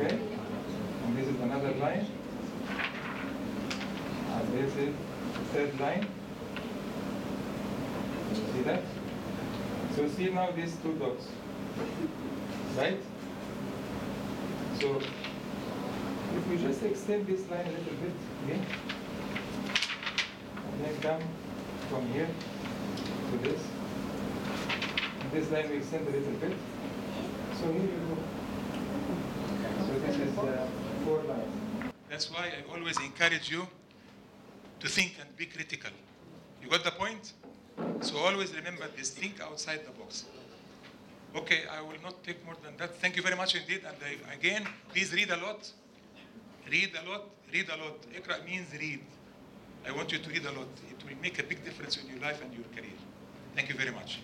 Okay? And this is another line. And this is the third line. See that? So see now these two dots. Right? So if we just extend this line a little bit here, and then come from here to this, and this line we extend a little bit. So here you go. So this is 4 lines. That's why I always encourage you to think and be critical. You got the point? So always remember this, think outside the box. Okay, I will not take more than that. Thank you very much indeed. And again, please read a lot. Read a lot, read a lot. Iqraa means read. I want you to read a lot. It will make a big difference in your life and your career. Thank you very much.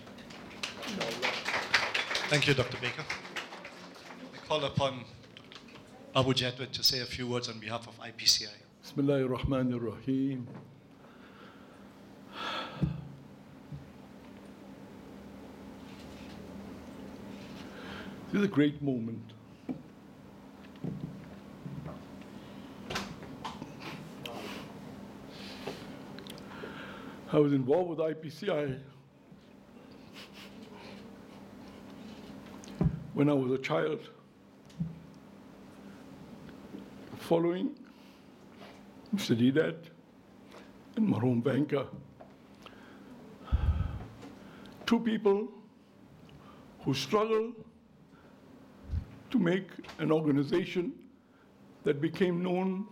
Thank you, Dr. Baker. I call upon Abu Jadwat to say a few words on behalf of IPCI. Bismillahir Rahmanir Rahim. This is a great moment. I was involved with IPCI when I was a child, following Mr. Didat and Marhum Banker. Two people who struggled to make an organization that became known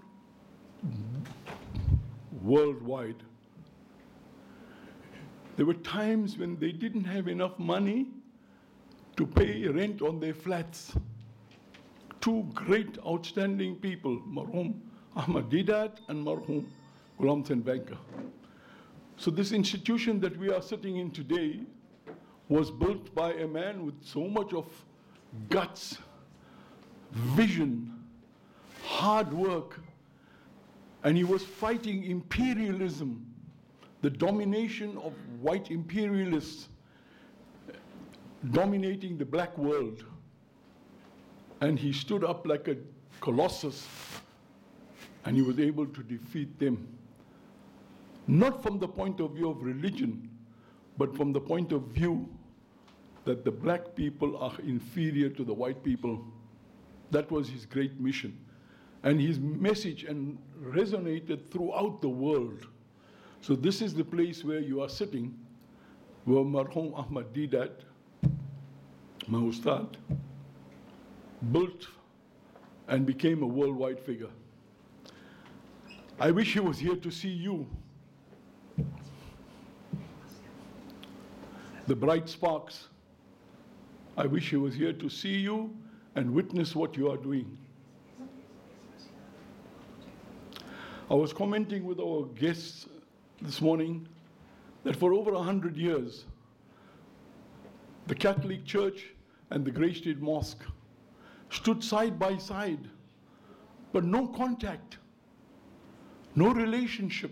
worldwide. There were times when they didn't have enough money to pay rent on their flats. Two great, outstanding people, Marhum Ahmad Didat and Marhum Ghulam Hussain Banker. So this institution that we are sitting in today was built by a man with so much of guts, vision, hard work, and he was fighting imperialism, the domination of white imperialists dominating the black world. And he stood up like a colossus, and he was able to defeat them. Not from the point of view of religion, but from the point of view that the black people are inferior to the white people. That was his great mission. And his message resonated throughout the world. So this is the place where you are sitting, where Marhum Ahmad Didat, my ustad, built and became a worldwide figure. I wish he was here to see you. The bright sparks. I wish he was here to see you and witness what you are doing. I was commenting with our guests this morning that for over 100 years, the Catholic Church and the Grey Street Mosque stood side by side, but no contact, no relationship,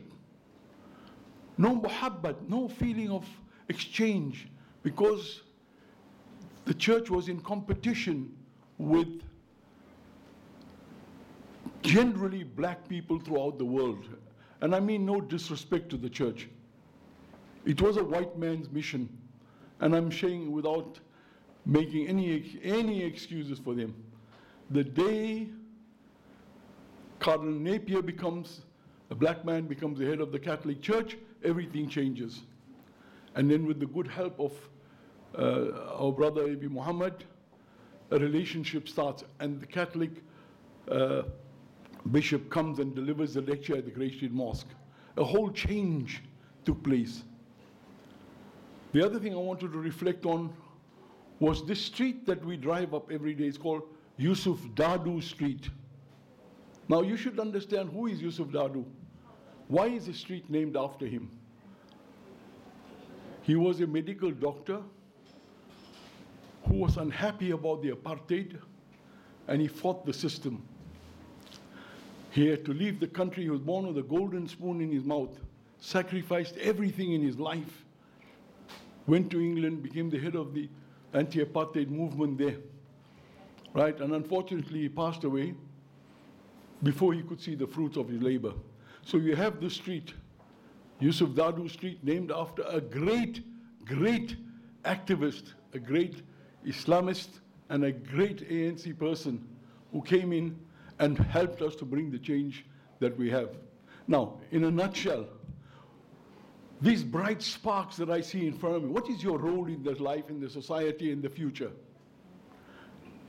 no muhabbat, no feeling of exchange, because the church was in competition with generally black people throughout the world. And I mean no disrespect to the church. It was a white man's mission. And I'm saying without making any excuses for them. The day Cardinal Napier a black man becomes the head of the Catholic Church, everything changes. And then with the good help of our brother Abi Muhammad, a relationship starts, and the Catholic bishop comes and delivers a lecture at the Grey Street Mosque. A whole change took place. The other thing I wanted to reflect on was this street that we drive up every day. It's called Yusuf Dadu Street. Now you should understand, who is Yusuf Dadu? Why is the street named after him? He was a medical doctor who was unhappy about the apartheid, and he fought the system. He had to leave the country. He was born with a golden spoon in his mouth, sacrificed everything in his life, went to England, became the head of the anti-apartheid movement there. right? And unfortunately, he passed away before he could see the fruits of his labor. So you have this street, Yusuf Dadu Street, named after a great, great activist, a great Islamist, and a great ANC person who came in and helped us to bring the change that we have. Now, in a nutshell, these bright sparks that I see in front of me, what is your role in this life, in the society, in the future?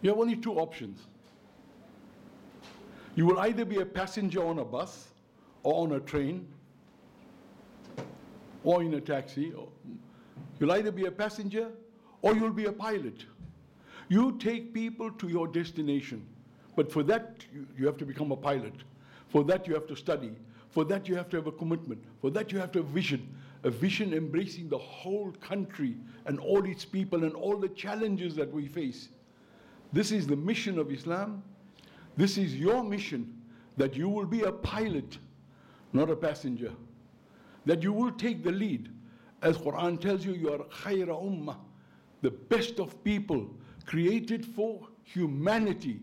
You have only two options. You will either be a passenger on a bus, or on a train, or in a taxi. You'll either be a passenger, or you'll be a pilot. You take people to your destination. But for that, you have to become a pilot. For that, you have to study. For that, you have to have a commitment. For that, you have to have a vision embracing the whole country and all its people and all the challenges that we face. This is the mission of Islam. This is your mission, that you will be a pilot, not a passenger. That you will take the lead. As Quran tells you, you are khayra ummah, the best of people, created for humanity,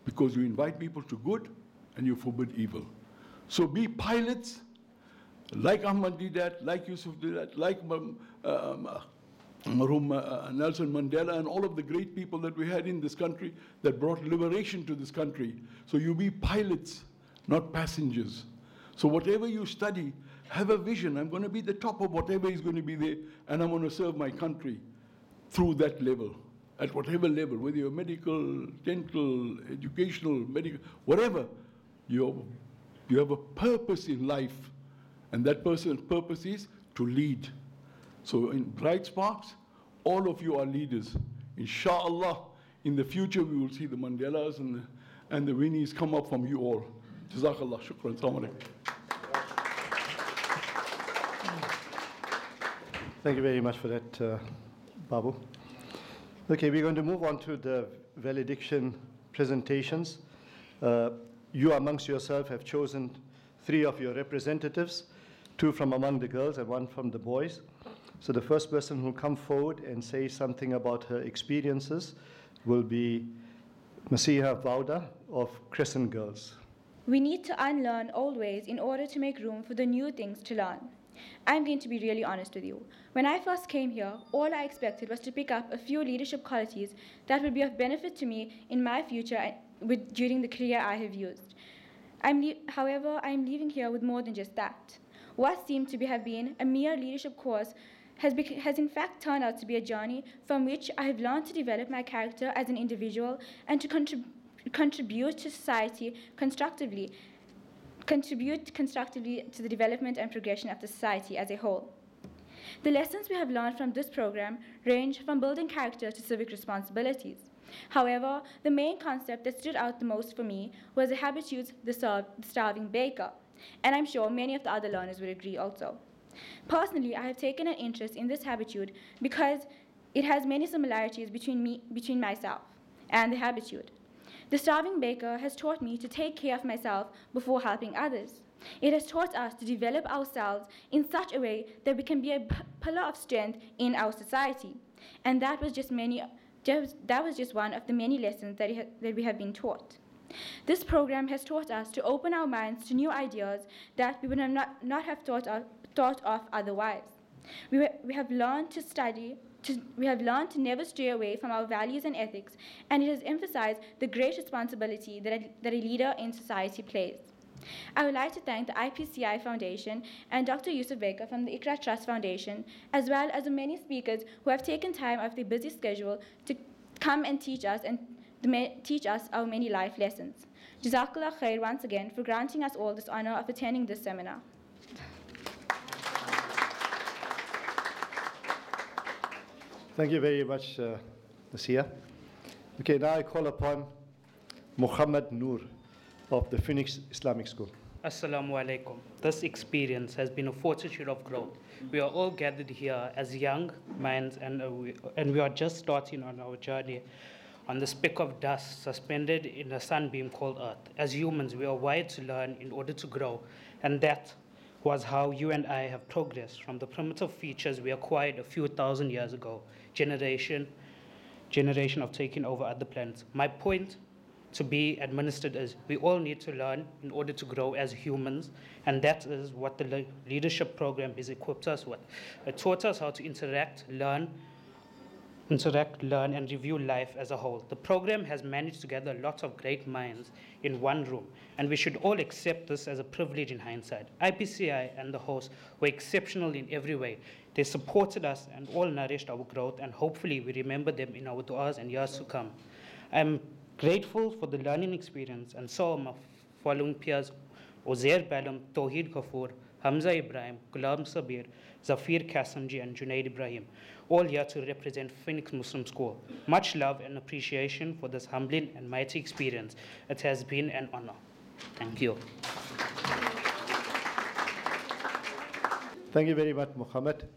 because you invite people to good and you forbid evil. So be pilots, like Ahmad did that, like Yusuf did that, like Nelson Mandela and all of the great people that we had in this country that brought liberation to this country. So you be pilots, not passengers. So whatever you study, have a vision. I'm going to be the top of whatever is going to be there, and I'm going to serve my country through that level, at whatever level, whether you're medical, dental, educational, medical, whatever. You have a purpose in life, and that person's purpose is to lead. So in Bright Sparks, all of you are leaders. Inshallah, in the future we will see the Mandelas and the Winnies come up from you all. Jazakallah, shukran, assalamu alaikum. Thank you very much for that, Babu. Okay, we're going to move on to the valediction presentations. You amongst yourself have chosen 3 of your representatives, 2 from among the girls and 1 from the boys. So the first person who will come forward and say something about her experiences will be Masiha Vauda of Crescent Girls. We need to unlearn old ways in order to make room for the new things to learn. I'm going to be really honest with you. When I first came here, all I expected was to pick up a few leadership qualities that would be of benefit to me in my future during the career I have used. However, I'm leaving here with more than just that. What seemed to have been a mere leadership course has in fact turned out to be a journey from which I have learned to develop my character as an individual and to contribute to society constructively to the development and progression of the society as a whole. The lessons we have learned from this program range from building character to civic responsibilities. However, the main concept that stood out the most for me was the habitudes, the starving baker, and I'm sure many of the other learners would agree also. Personally, I have taken an interest in this habitude because it has many similarities between myself and the habitude. The starving baker has taught me to take care of myself before helping others. It has taught us to develop ourselves in such a way that we can be a pillar of strength in our society. And that was just one of the many lessons that we have been taught. This program has taught us to open our minds to new ideas that we would not have thought of otherwise. We have learned to never stray away from our values and ethics, and it has emphasized the great responsibility that a leader in society plays. I would like to thank the IPCI Foundation and Dr. Yusuf Baker from the Iqraa Trust Foundation, as well as the many speakers who have taken time out of their busy schedule to come and teach us our many life lessons. Jazakallah khair once again for granting us all this honor of attending this seminar. Thank you very much, Nasia. Okay, now I call upon Muhammad Noor of the Phoenix Islamic School. Assalamu alaikum. This experience has been a fortitude of growth. We are all gathered here as young minds, and we are just starting on our journey on the speck of dust suspended in a sunbeam called Earth. As humans, we are wired to learn in order to grow, and that was how you and I have progressed from the primitive features we acquired a few thousand years ago, generation generation of taking over other planets. My point to be administered is we all need to learn in order to grow as humans, and that is what the leadership program has equipped us with. It taught us how to interact, learn, and review life as a whole. The program has managed to gather lots of great minds in one room, and we should all accept this as a privilege in hindsight. IPCI and the hosts were exceptional in every way. They supported us and all nourished our growth, and hopefully we remember them in our du'as and years to come. I'm grateful for the learning experience, and so are my following peers: Uzair Balam, Tawheed Ghafoor, Hamza Ibrahim, Ghulam Sabir, Zafir Kasimji, and Junaid Ibrahim, all here to represent Phoenix Muslim School. Much love and appreciation for this humbling and mighty experience. It has been an honor. Thank you. Thank you very much, Muhammad.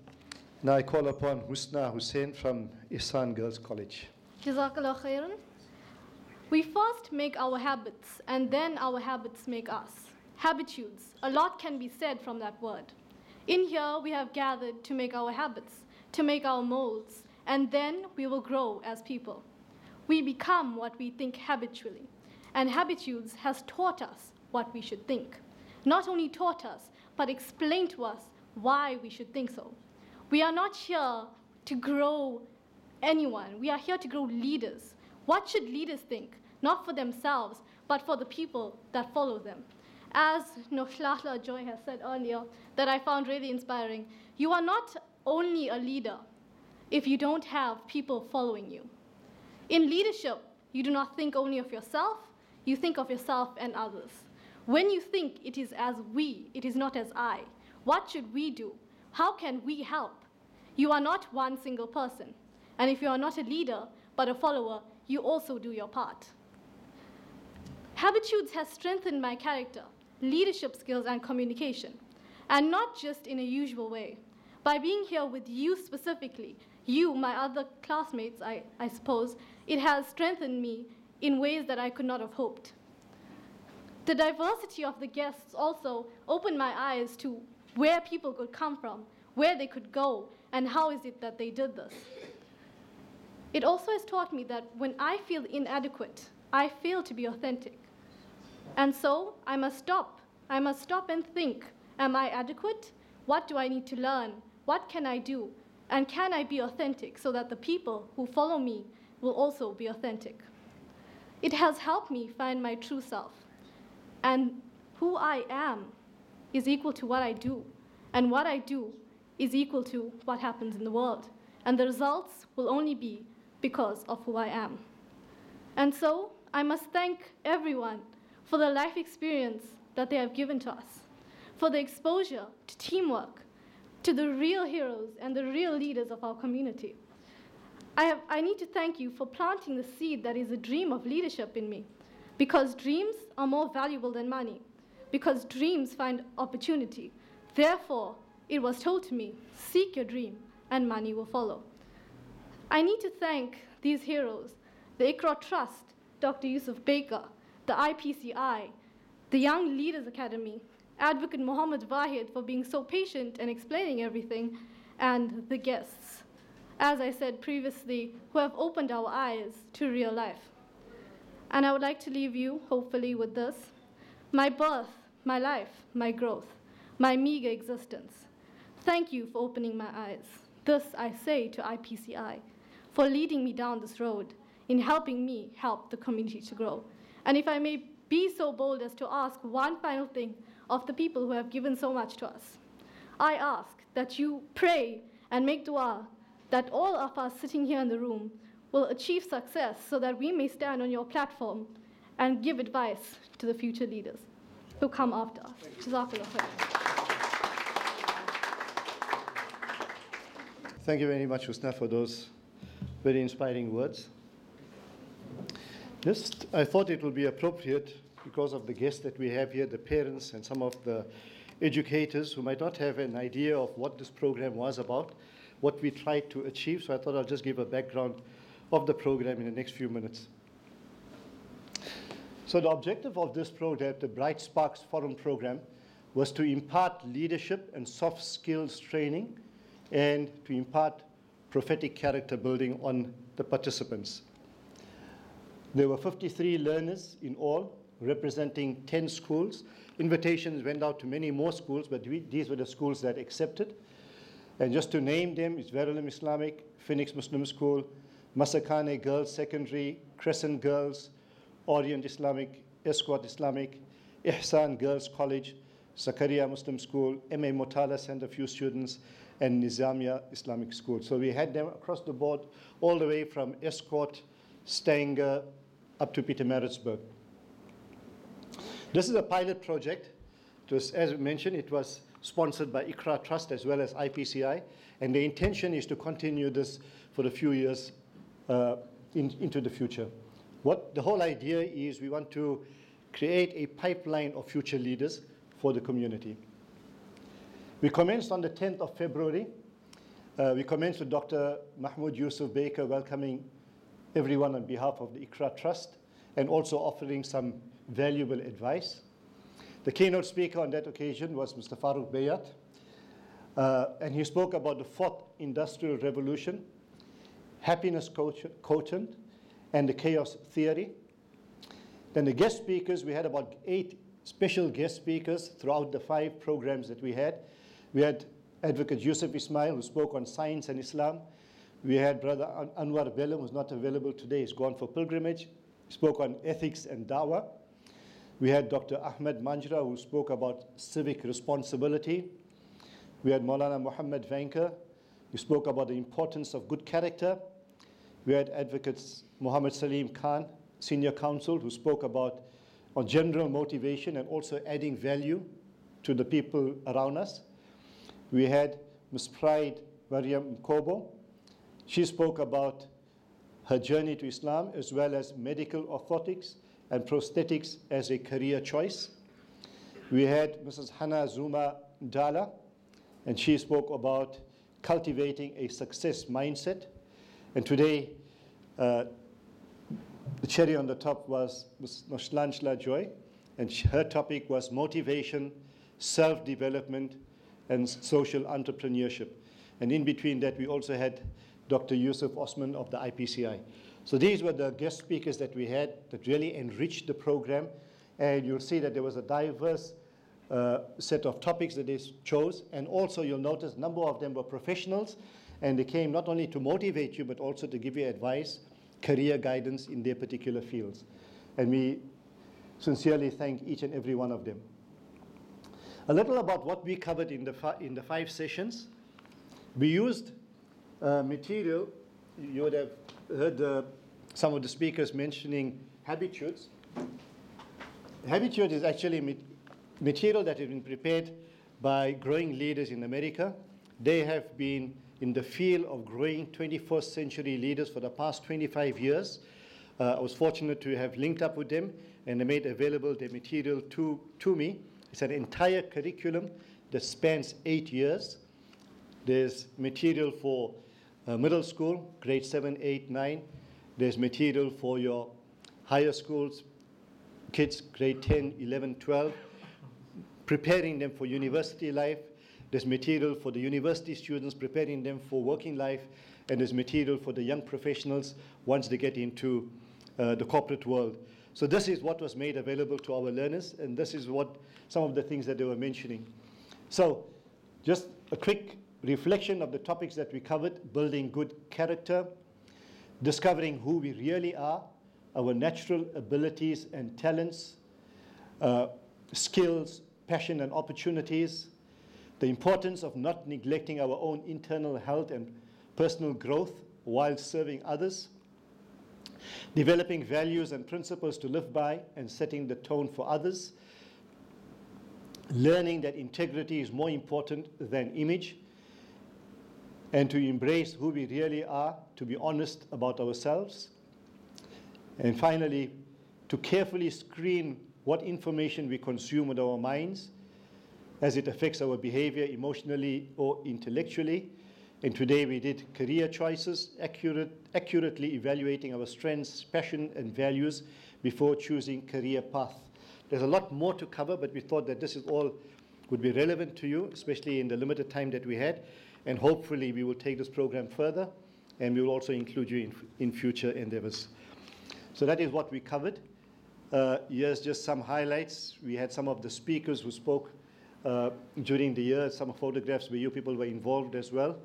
Now I call upon Husna Hussain from Ihsan Girls College. Jazakallah khairan. We first make our habits, and then our habits make us. Habitudes. A lot can be said from that word. In here, we have gathered to make our habits, to make our molds, and then we will grow as people. We become what we think habitually, and habitudes has taught us what we should think. Not only taught us, but explained to us why we should think so. We are not here to grow anyone. We are here to grow leaders. What should leaders think? Not for themselves, but for the people that follow them. As Nohlahla Joy has said earlier, that I found really inspiring, you are not only a leader if you don't have people following you. In leadership, you do not think only of yourself, you think of yourself and others. When you think, it is as we, it is not as I. What should we do? How can we help? You are not one single person. And if you are not a leader, but a follower, you also do your part. Habitudes has strengthened my character, leadership skills, and communication. And not just in a usual way. By being here with you specifically, you, my other classmates, I suppose, it has strengthened me in ways that I could not have hoped. The diversity of the guests also opened my eyes to where people could come from, where they could go, and how is it that they did this. It also has taught me that when I feel inadequate, I fail to be authentic. And so I must stop. I must stop and think, am I adequate? What do I need to learn? What can I do? And can I be authentic so that the people who follow me will also be authentic? It has helped me find my true self. And who I am is equal to what I do. And what I do is equal to what happens in the world. And the results will only be because of who I am. And so I must thank everyone for the life experience that they have given to us, for the exposure to teamwork, to the real heroes and the real leaders of our community. I need to thank you for planting the seed that is a dream of leadership in me, because dreams are more valuable than money, because dreams find opportunity. Therefore, it was told to me, seek your dream and money will follow. I need to thank these heroes, the Iqraa Trust, Dr. Yusuf Baker, the IPCI, the Young Leaders Academy, Advocate Mohammed Wahid for being so patient and explaining everything, and the guests, as I said previously, who have opened our eyes to real life. And I would like to leave you, hopefully, with this: my birth, my life, my growth, my meager existence. Thank you for opening my eyes. This I say to IPCI, for leading me down this road, in helping me help the community to grow. And if I may be so bold as to ask one final thing of the people who have given so much to us, I ask that you pray and make dua that all of us sitting here in the room will achieve success so that we may stand on your platform and give advice to the future leaders who come after us. Jazakallah khair. Thank you very much, Husna, for those very inspiring words. Just, I thought it would be appropriate, because of the guests that we have here, the parents and some of the educators who might not have an idea of what this program was about, what we tried to achieve. So I thought I'll just give a background of the program in the next few minutes. So the objective of this program, the Bright Sparks Forum program, was to impart leadership and soft skills training and to impart prophetic character building on the participants. There were 53 learners in all, representing 10 schools. Invitations went out to many more schools, but these were the schools that accepted. And just to name them, it's Verulam Islamic, Phoenix Muslim School, Masakane Girls Secondary, Crescent Girls, Orient Islamic, Esquat Islamic, Ihsan Girls College, Zakaria Muslim School, M.A. Motala sent a few students, and Nizamia Islamic School. So we had them across the board, all the way from Esquat, Stanger, up to Pietermaritzburg. This is a pilot project. It was, as mentioned, it was sponsored by Iqraa Trust as well as IPCI, and the intention is to continue this for a few years into the future. What the whole idea is, we want to create a pipeline of future leaders for the community. We commenced on the 10th of February. We commenced with Dr. Mahmoud Yusuf Baker welcoming everyone on behalf of the Iqraa Trust and also offering some valuable advice. The keynote speaker on that occasion was Mr. Farooq Bayat, and he spoke about the fourth industrial revolution, happiness quotient, and the chaos theory. Then the guest speakers, we had about 8 special guest speakers throughout the 5 programs that we had. We had Advocate Yusuf Ismail, who spoke on science and Islam. We had Brother Anwar Bellam, who's not available today, he's gone for pilgrimage. He spoke on ethics and dawah. We had Dr. Ahmed Manjra, who spoke about civic responsibility. We had Maulana Muhammad Vanker, who spoke about the importance of good character. We had Advocates Muhammad Salim Khan, Senior Counsel, who spoke about on general motivation and also adding value to the people around us. We had Ms. Pride Mariam Mkobo. She spoke about her journey to Islam as well as medical orthotics and prosthetics as a career choice. We had Mrs. Hannah Zuma Dala, and she spoke about cultivating a success mindset. And today, the cherry on the top was Ms. Noshlanchla Joy, and her topic was motivation, self-development, and social entrepreneurship. And in between that, we also had Dr. Yusuf Osman of the IPCI. So these were the guest speakers that we had that really enriched the program. And you'll see that there was a diverse set of topics that they chose. And also you'll notice a number of them were professionals, and they came not only to motivate you, but also to give you advice, career guidance in their particular fields. And we sincerely thank each and every one of them. A little about what we covered in the 5 sessions. We used material. You would have heard some of the speakers mentioning habitudes. Habitude is actually material that has been prepared by growing leaders in America. They have been in the field of growing 21st century leaders for the past 25 years. I was fortunate to have linked up with them, and they made available their material to me. It's an entire curriculum that spans 8 years. There's material for middle school, grade 7, 8, 9. There's material for your higher schools, kids, grade 10, 11, 12, preparing them for university life. There's material for the university students, preparing them for working life. And there's material for the young professionals once they get into the corporate world. So this is what was made available to our learners, and this is what some of the things that they were mentioning. So just a quick reflection of the topics that we covered: building good character, discovering who we really are, our natural abilities and talents, skills, passion and opportunities, the importance of not neglecting our own internal health and personal growth while serving others, developing values and principles to live by and setting the tone for others, learning that integrity is more important than image, and to embrace who we really are, to be honest about ourselves, and finally, to carefully screen what information we consume with our minds as it affects our behavior emotionally or intellectually. And today we did career choices, accurately evaluating our strengths, passion, and values before choosing career path. There's a lot more to cover, but we thought that this is all would be relevant to you, especially in the limited time that we had. and hopefully we will take this program further, and we will also include you in future endeavors. So that is what we covered. Here's just some highlights. We had some of the speakers who spoke during the year, some photographs where you people were involved as well.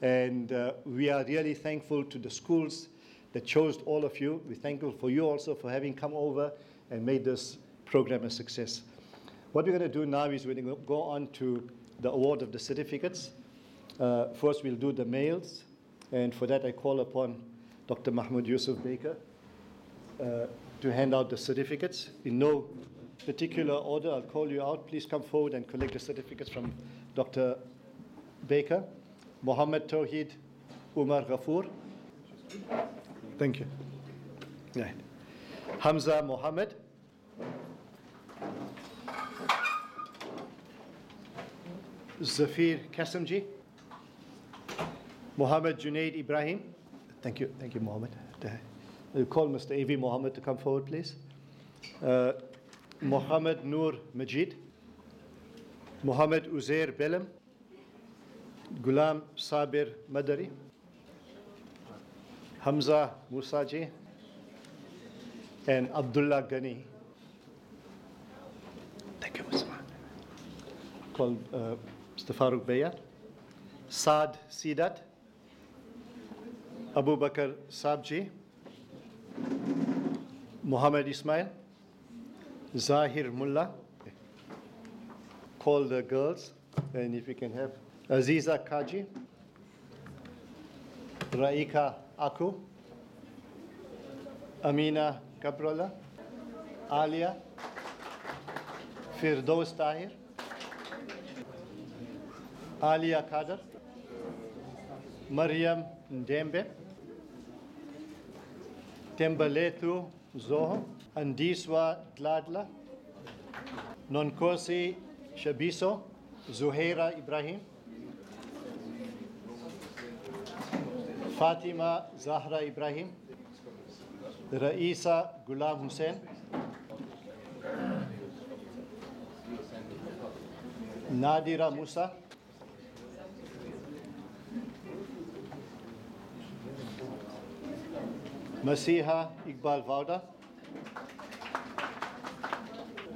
And we are really thankful to the schools that chose all of you. We're thankful for you also for having come over and made this program a success. What we're going to do now is we're going to go on to the award of the certificates. First, we'll do the males. And for that, I call upon Dr. Mahmoud Yusuf Baker to hand out the certificates. In no particular order, I'll call you out. Please come forward and collect the certificates from Dr. Baker. Mohammed Tawheed Umar Ghafoor. Thank you. Right. Hamza Mohammed. Zafir Kasimji. Mohammed Junaid Ibrahim. Thank you, Mohammed. I'll call Mr. A.V. Mohammed to come forward, please. Mohammed Noor Majid. Mohammed Uzair Belem. Ghulam Sabir Madari. Hamza Musaji. And Abdullah Ghani. Thank you, Mr. Call Mr. Farooq Bayat. Saad Sidat. Abu Bakr Sabji. Muhammad Ismail. Zahir Mullah. Call the girls, and if you can have Aziza Kaji. Raika Aku. Amina Kaprola. Alia. Firdaus Tahir. Alia Kader. Maryam Ndembe. Tembaletu Zoho. Andiswa Dladla. Nonkosi Shabiso. Zuhaira Ibrahim. Fatima Zahra Ibrahim. Raisa Ghulam Hussain. Nadira Musa. Masiha Iqbal Vauda.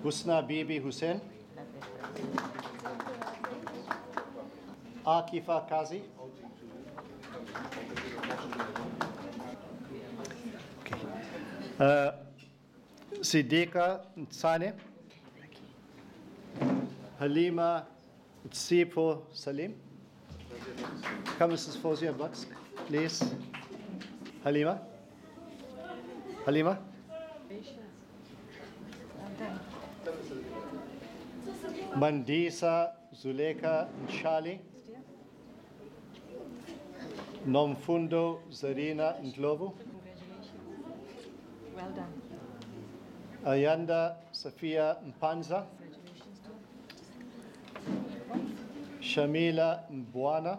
Husna Bibi Hussain. Akifa Kazi. Siddiqa Sane. Halima Tsipo Salim. Come, Mrs. Fawzia Bucks, please. Halima. Halima. Mandisa Zuleka Nshali. Nomfundo Zarina Ndlovu. Well done. Ayanda Safia Mpanza. Shamila Mbwana.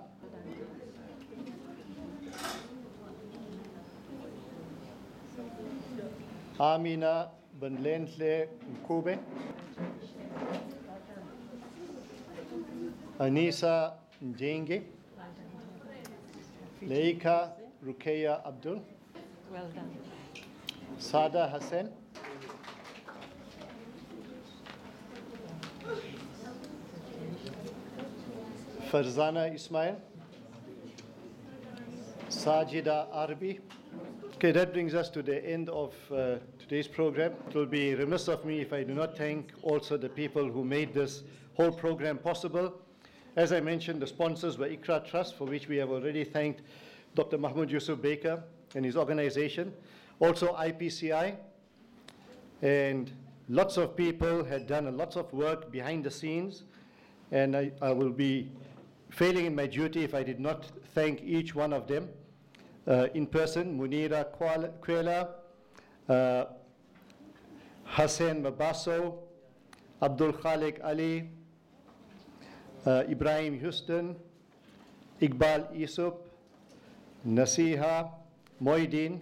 Amina Benlentle Mkube. Anisa Njenge. Leika Rukeya Abdul. Well done. Sada Hassan. Farzana Ismail. Sajida Arbi. Okay, that brings us to the end of today's program. It will be remiss of me if I do not thank also the people who made this whole program possible. As I mentioned, the sponsors were Iqraa Trust, for which we have already thanked Dr. Mahmoud Yusuf Baker and his organization. Also IPCI, and lots of people had done a lot of work behind the scenes, and I will be failing in my duty if I did not thank each one of them in person. Munira Kwela, Hassan Mabaso, Abdul Khalik Ali, Ibrahim Houston, Iqbal Yusuf, Nasiha, Moidin,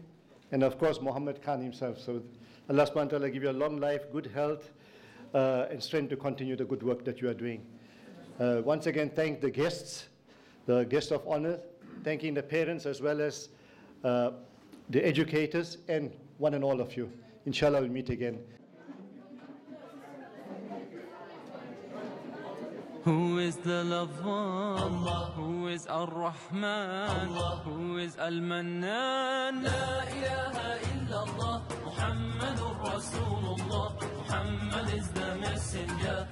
and of course Muhammad Khan himself. So Allah subhanahu wa ta'ala give you a long life, good health, and strength to continue the good work that you are doing. Once again, thank the guests the guest of honor, thanking the parents as well as the educators and one and all of you. Inshallah, we'll meet again. Who is the loved one? Allah. Who is Ar-Rahman? Allah. Who is Al-Mannan? La ilaha illallah, Muhammadur Rasulullah. Muhammad is the messenger.